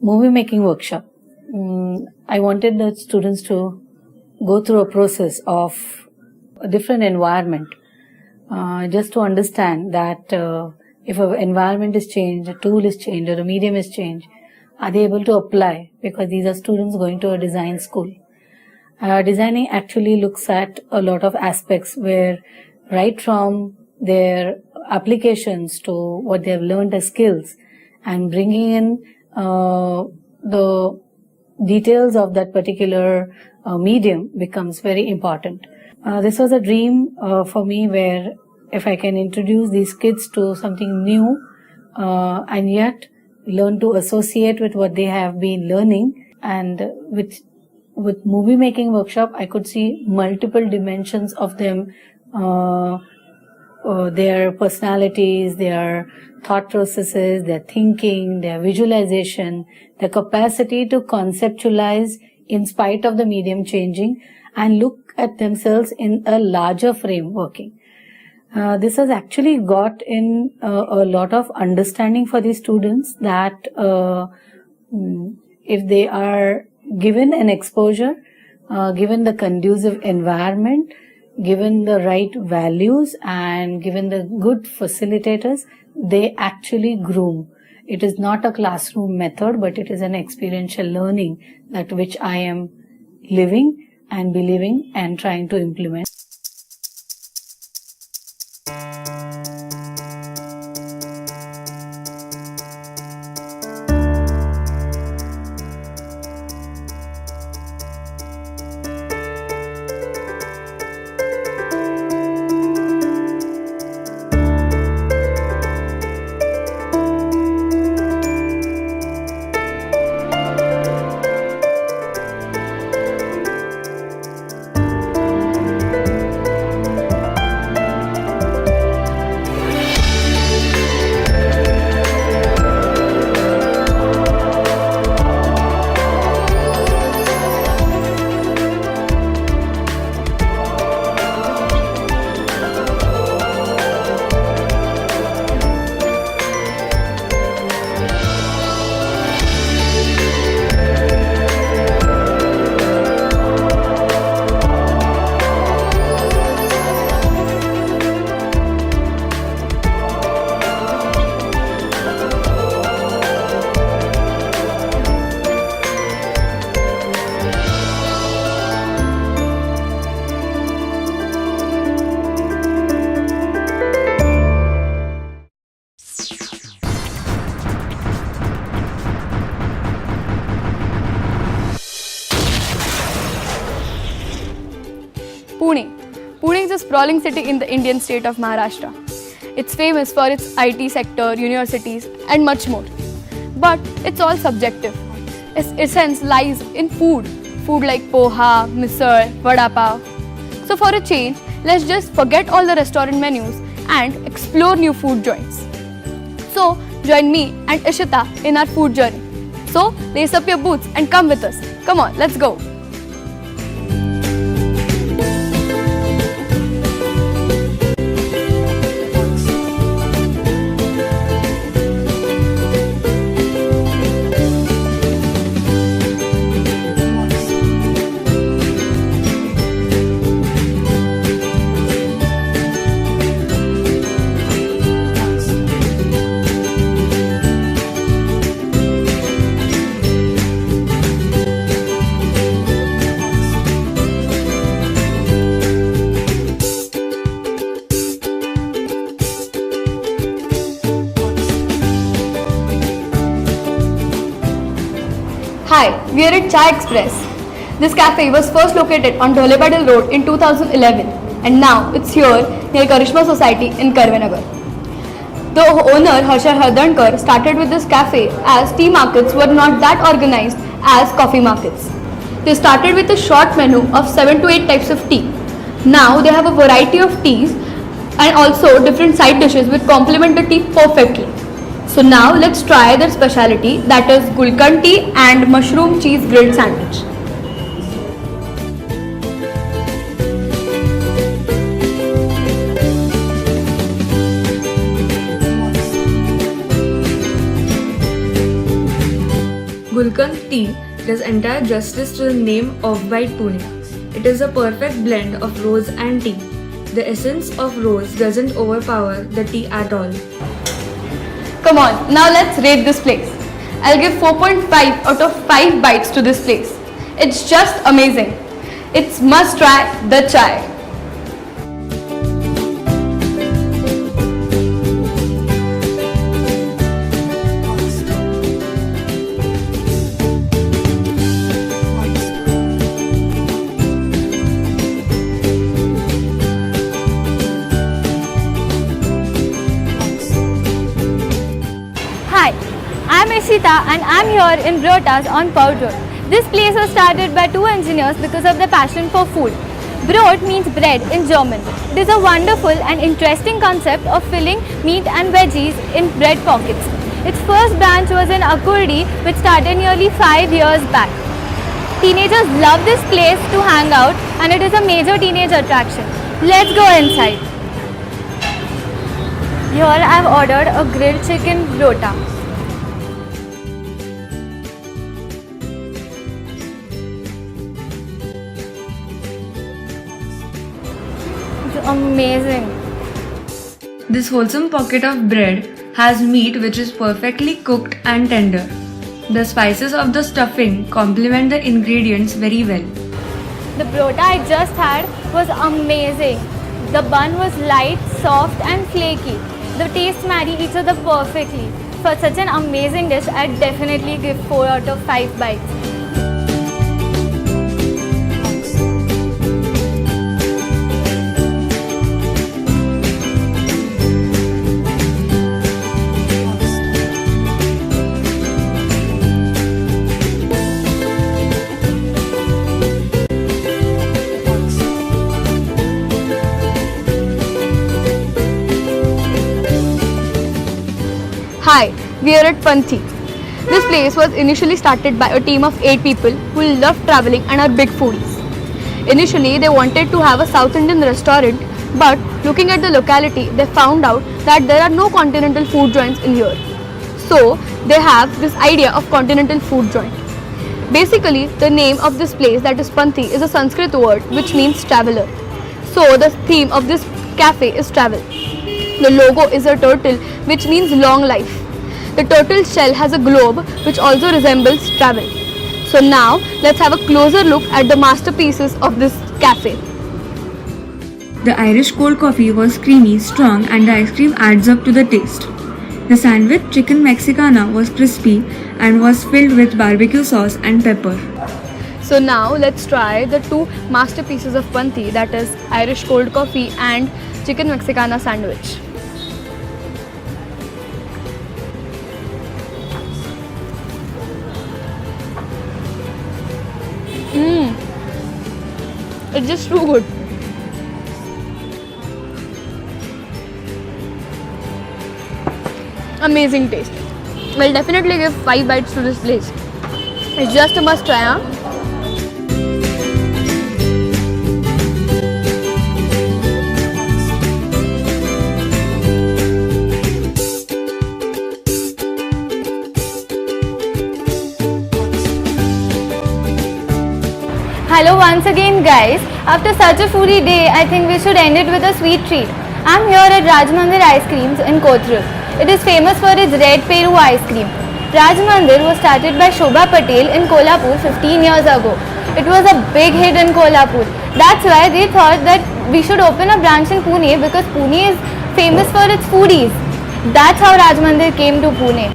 movie making workshop. I wanted the students to go through a process of a different environment, just to understand that if an environment is changed, a tool is changed, or a medium is changed, are they able to apply? Because these are students going to a design school. Designing actually looks at a lot of aspects where right from their applications to what they have learned as skills and bringing in the details of that particular medium becomes very important. This was a dream for me where if I can introduce these kids to something new and yet learn to associate with what they have been learning, and with movie making workshop I could see multiple dimensions of them, their personalities, their thought processes, their thinking, their visualization, their capacity to conceptualize in spite of the medium changing and look at themselves in a larger frame working. This has actually got in a lot of understanding for these students that if they are given an exposure, given the conducive environment, given the right values and given the good facilitators, they actually groom. It is not a classroom method, but it is an experiential learning that which I am living and believing and trying to implement. Pune. Pune is a sprawling city in the Indian state of Maharashtra. It's famous for its IT sector, universities and much more. But it's all subjective. Its essence lies in food. Food like poha, misal, vada pav. So for a change, let's just forget all the restaurant menus and explore new food joints. So join me and Ishita in our food journey. So lace up your boots and come with us. Come on, let's go. Hi, we are at Chai Express. This cafe was first located on Dholebadil Road in 2011 and now it's here near Karishma Society in Karvenagar. The owner Harsha Hardankar started with this cafe as tea markets were not that organized as coffee markets. They started with a short menu of 7 to 8 types of tea. Now they have a variety of teas and also different side dishes which complement the tea perfectly. So now let's try their specialty, that is Gulkand tea and mushroom cheese grilled sandwich. Gulkand tea does entire justice to the name of Bytes Pune. It is a perfect blend of rose and tea. The essence of rose doesn't overpower the tea at all. Come on, now let's rate this place. I'll give 4.5 out of 5 bites to this place. It's just amazing. It's must try the chai. Hi, I'm Ishita and I'm here in Brotas on Poud Road. This place was started by two engineers because of their passion for food. Brot means bread in German. It is a wonderful and interesting concept of filling meat and veggies in bread pockets. Its first branch was in Akurdi, which started nearly 5 years back. Teenagers love this place to hang out and it is a major teenage attraction. Let's go inside. Here I have ordered a grilled chicken brota. It's amazing. This wholesome pocket of bread has meat which is perfectly cooked and tender. The spices of the stuffing complement the ingredients very well. The brota I just had was amazing. The bun was light, soft and flaky. The tastes marry each other perfectly. For such an amazing dish, I'd definitely give 4 out of 5 bites. Hi, we are at Panthi. This place was initially started by a team of 8 people who love traveling and are big foodies. Initially, they wanted to have a South Indian restaurant, but looking at the locality, they found out that there are no continental food joints in here. So, they have this idea of continental food joint. Basically, the name of this place, that is Panthi, is a Sanskrit word which means traveler. So, the theme of this cafe is travel. The logo is a turtle which means long life. The turtle shell has a globe which also resembles travel. So now let's have a closer look at the masterpieces of this cafe. The Irish cold coffee was creamy, strong and the ice cream adds up to the taste. The sandwich chicken mexicana was crispy and was filled with barbecue sauce and pepper. So now let's try the two masterpieces of Panthi, that is Irish cold coffee and chicken mexicana sandwich. It's just too good. Amazing taste. We'll definitely give 5 bites to this place. It's just a must try, huh? Hello once again guys. After such a foodie day, I think we should end it with a sweet treat. I'm here at Raj Mandir Ice Creams in Kothur. It is famous for its red Peru ice cream. Raj Mandir was started by Shobha Patel in Kolhapur 15 years ago. It was a big hit in Kolhapur. That's why they thought that we should open a branch in Pune because Pune is famous for its foodies. That's how Raj Mandir came to Pune.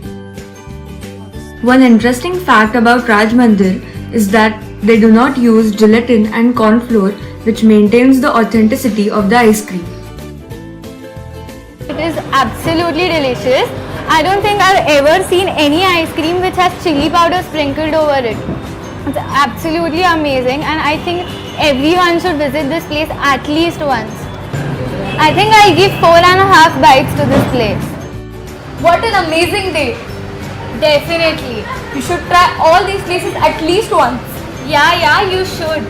One interesting fact about Raj Mandir is that they do not use gelatin and corn flour, which maintains the authenticity of the ice cream. It is absolutely delicious. I don't think I've ever seen any ice cream which has chili powder sprinkled over it. It's absolutely amazing and I think everyone should visit this place at least once. I think I'll give 4.5 bites to this place. What an amazing day! Definitely. You should try all these places at least once. Yeah, you should.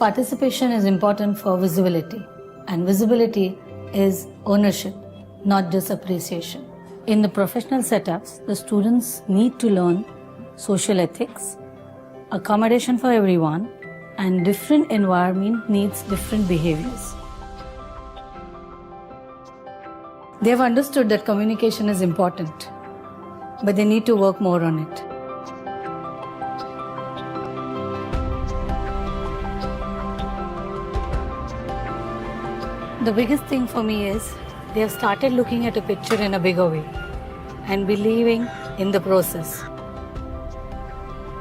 Participation is important for visibility, and visibility is ownership, not just appreciation. In the professional setups, the students need to learn social ethics, accommodation for everyone, and different environment needs different behaviors. They have understood that communication is important, but they need to work more on it. The biggest thing for me is they have started looking at a picture in a bigger way and believing in the process.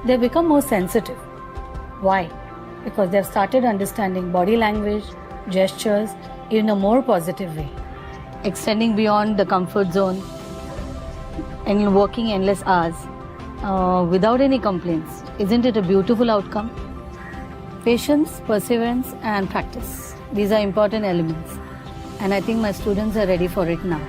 They have become more sensitive. Why? Because they have started understanding body language, gestures in a more positive way, extending beyond the comfort zone and working endless hours without any complaints. Isn't it a beautiful outcome? Patience, perseverance, and practice. These are important elements, and I think my students are ready for it now.